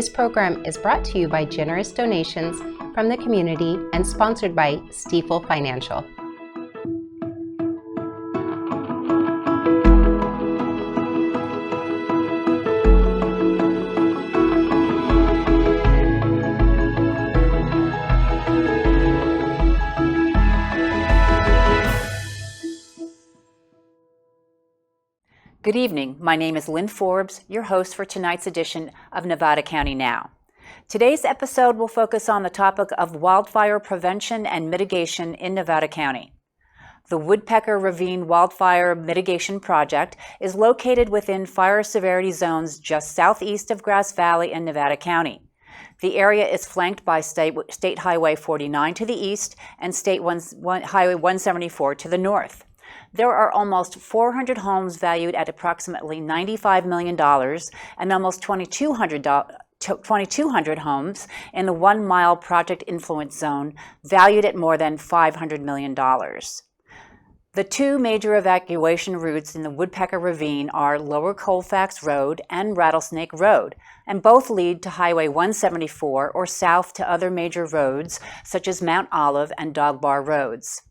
This program is brought to you by generous donations from the community and sponsored by Stifel Financial. Good evening. My name is Lynn Forbes, your host for tonight's edition of Nevada County Now. Today's episode will focus on the topic of wildfire prevention and mitigation in Nevada County. The Woodpecker Ravine Wildfire Mitigation Project is located within fire severity zones just southeast of Grass Valley in Nevada County. The area is flanked by State Highway 49 to the east and State Highway 174 to the north. There are almost 400 homes valued at approximately $95 million and almost 2,200 homes in the 1 mile project influence zone valued at more than $500 million. The two major evacuation routes in the Woodpecker Ravine are Lower Colfax Road and Rattlesnake Road, and both lead to Highway 174 or south to other major roads such as Mount Olive and Dog Bar Roads.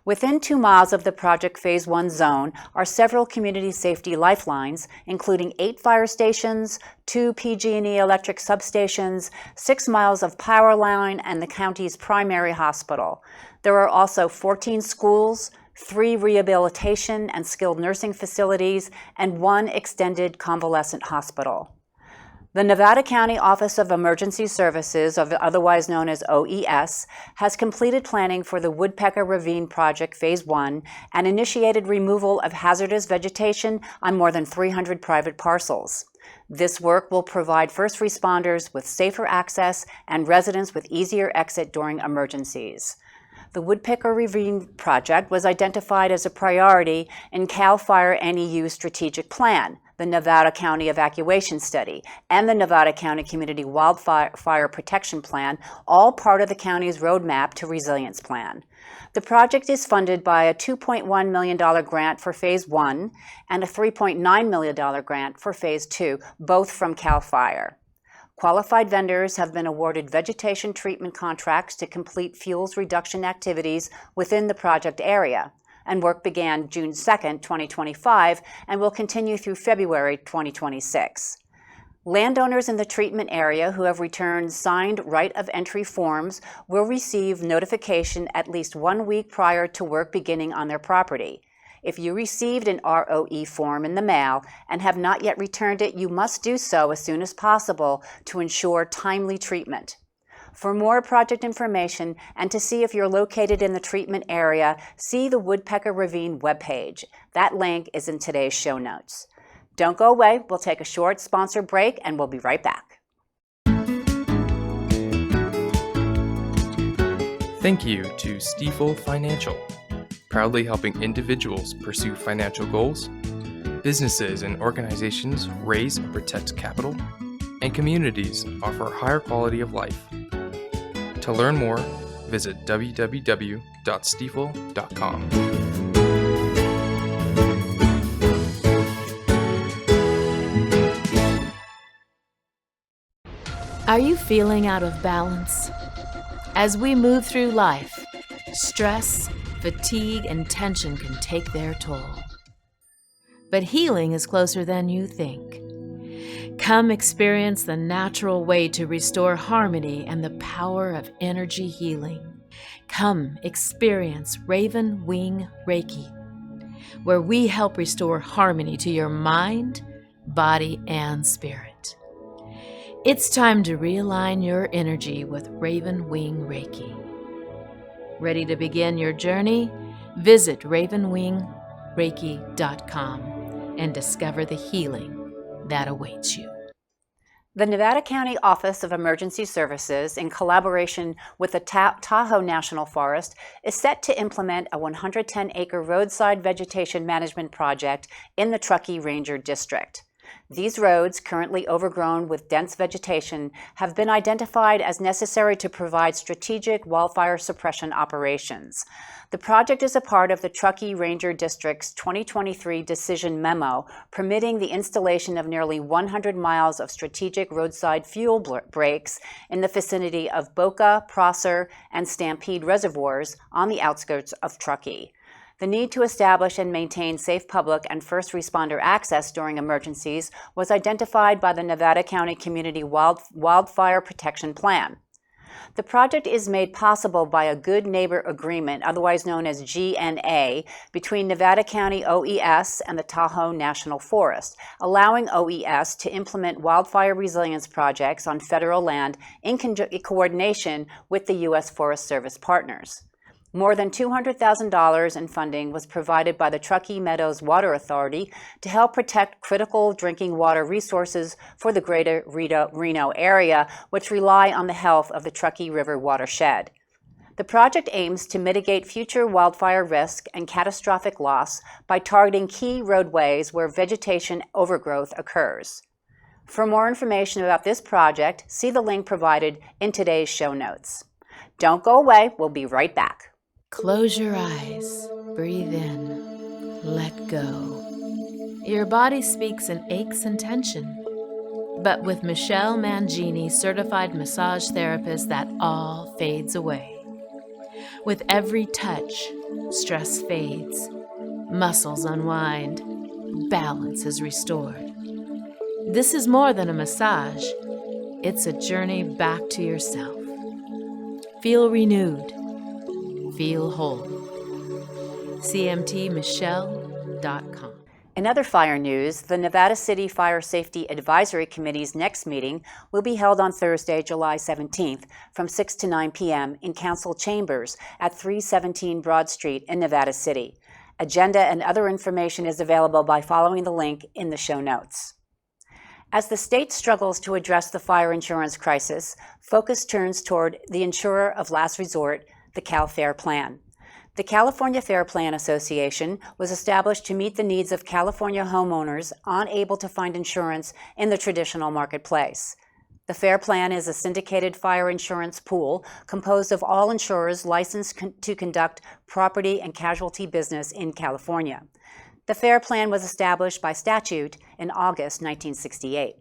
Within 2 miles of the Project Phase 1 zone are several community safety lifelines, including 8 fire stations, 2 PG&E electric substations, 6 miles of power line, and the county's primary hospital. There are also 14 schools, 3 rehabilitation and skilled nursing facilities, and 1 extended convalescent hospital. The Nevada County Office of Emergency Services, otherwise known as OES, has completed planning for the Woodpecker Ravine Project Phase 1 and initiated removal of hazardous vegetation on more than 300 private parcels. This work will provide first responders with safer access and residents with easier exit during emergencies. The Woodpecker Ravine Project was identified as a priority in CAL FIRE NEU Strategic Plan, the Nevada County Evacuation Study, and the Nevada County Community Wildfire Protection Plan, all part of the county's roadmap to resilience plan. The project is funded by a $2.1 million grant for Phase 1 and a $3.9 million grant for Phase 2, both from CAL FIRE. Qualified vendors have been awarded vegetation treatment contracts to complete fuels reduction activities within the project area, and work began June 2, 2025, and will continue through February 2026. Landowners in the treatment area who have returned signed right of entry forms will receive notification at least 1 week prior to work beginning on their property. If you received an ROE form in the mail and have not yet returned it, you must do so as soon as possible to ensure timely treatment. For more project information and to see if you're located in the treatment area, see the Woodpecker Ravine webpage. That link is in today's show notes. Don't go away. We'll take a short sponsor break and we'll be right back. Thank you to Stifel Financial, proudly helping individuals pursue financial goals, businesses and organizations raise and protect capital, and communities offer a higher quality of life. To learn more, visit www.stifel.com. Are you feeling out of balance? As we move through life, stress, fatigue, and tension can take their toll. But healing is closer than you think. Come experience the natural way to restore harmony and the power of energy healing. Come experience Raven Wing Reiki, where we help restore harmony to your mind, body, and spirit. It's time to realign your energy with Raven Wing Reiki. Ready to begin your journey? Visit ravenwingreiki.com and discover the healing that awaits you. The Nevada County Office of Emergency Services, in collaboration with the Tahoe National Forest, is set to implement a 110-acre roadside vegetation management project in the Truckee Ranger District. These roads, currently overgrown with dense vegetation, have been identified as necessary to provide strategic wildfire suppression operations. The project is a part of the Truckee Ranger District's 2023 decision memo permitting the installation of nearly 100 miles of strategic roadside fuel breaks in the vicinity of Boca, Prosser, and Stampede reservoirs on the outskirts of Truckee. The need to establish and maintain safe public and first responder access during emergencies was identified by the Nevada County Community Wildfire Protection Plan. The project is made possible by a Good Neighbor Agreement, otherwise known as GNA, between Nevada County OES and the Tahoe National Forest, allowing OES to implement wildfire resilience projects on federal land in coordination with the U.S. Forest Service partners. More than $200,000 in funding was provided by the Truckee Meadows Water Authority to help protect critical drinking water resources for the greater Reno area, which rely on the health of the Truckee River watershed. The project aims to mitigate future wildfire risk and catastrophic loss by targeting key roadways where vegetation overgrowth occurs. For more information about this project, see the link provided in today's show notes. Don't go away, we'll be right back. Close your eyes, breathe in, let go. Your body speaks in aches and tension. But with Michelle Mangini, certified massage therapist, that all fades away. With every touch, stress fades, muscles unwind, balance is restored. This is more than a massage. It's a journey back to yourself. Feel renewed. Feel whole. CMTmichelle.com. In other fire news, the Nevada City Fire Safety Advisory Committee's next meeting will be held on Thursday, July 17th from 6 to 9 p.m. in Council Chambers at 317 Broad Street in Nevada City. Agenda and other information is available by following the link in the show notes. As the state struggles to address the fire insurance crisis, focus turns toward the insurer of last resort, the Cal Fair Plan. The California Fair Plan Association was established to meet the needs of California homeowners unable to find insurance in the traditional marketplace. The Fair Plan is a syndicated fire insurance pool composed of all insurers licensed to conduct property and casualty business in California. The Fair Plan was established by statute in August 1968.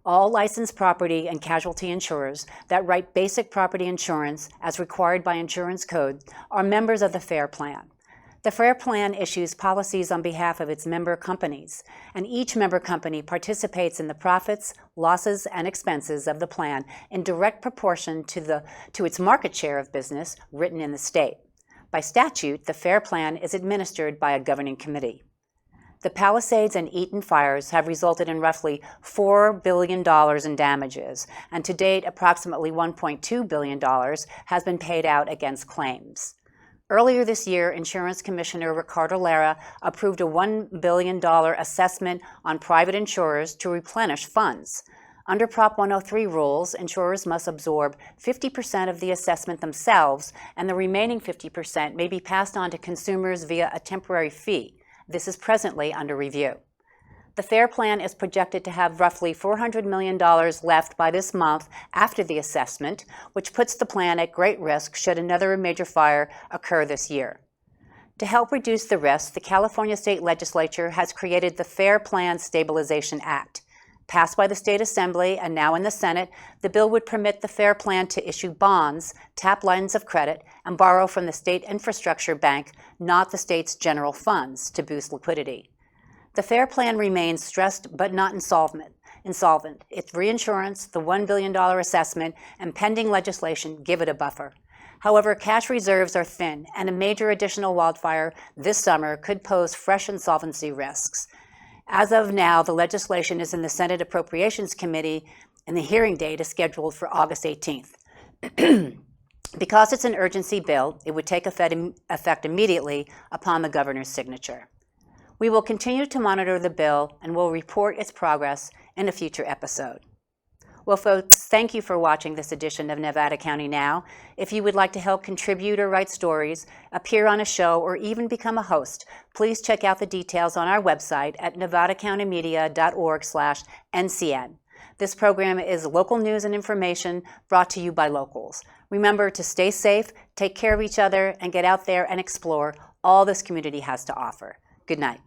All licensed property and casualty insurers that write basic property insurance as required by insurance code are members of the Fair Plan. The Fair Plan issues policies on behalf of its member companies, and each member company participates in the profits, losses, and expenses of the plan in direct proportion to its market share of business written in the state. By statute, the Fair Plan is administered by a governing committee. The Palisades and Eaton fires have resulted in roughly $4 billion in damages, and to date, approximately $1.2 billion has been paid out against claims. Earlier this year, Insurance Commissioner Ricardo Lara approved a $1 billion assessment on private insurers to replenish funds. Under Prop 103 rules, insurers must absorb 50% of the assessment themselves, and the remaining 50% may be passed on to consumers via a temporary fee. This is presently under review. The Fair Plan is projected to have roughly $400 million left by this month after the assessment, which puts the plan at great risk should another major fire occur this year. To help reduce the risk, the California State Legislature has created the Fair Plan Stabilization Act. Passed by the State Assembly and now in the Senate, the bill would permit the Fair Plan to issue bonds, tap lines of credit, and borrow from the State Infrastructure Bank, not the state's general funds, to boost liquidity. The Fair Plan remains stressed but not insolvent. Its reinsurance, the $1 billion assessment, and pending legislation give it a buffer. However, cash reserves are thin, and a major additional wildfire this summer could pose fresh insolvency risks. As of now, the legislation is in the Senate Appropriations Committee, and the hearing date is scheduled for August 18th. Because it's an urgency bill, it would take effect immediately upon the governor's signature. We will continue to monitor the bill and will report its progress in a future episode. Well, folks, thank you for watching this edition of Nevada County Now. If you would like to help contribute or write stories, appear on a show, or even become a host, please check out the details on our website at nevadacountymedia.org/NCN. This program is local news and information brought to you by locals. Remember to stay safe, take care of each other, and get out there and explore all this community has to offer. Good night.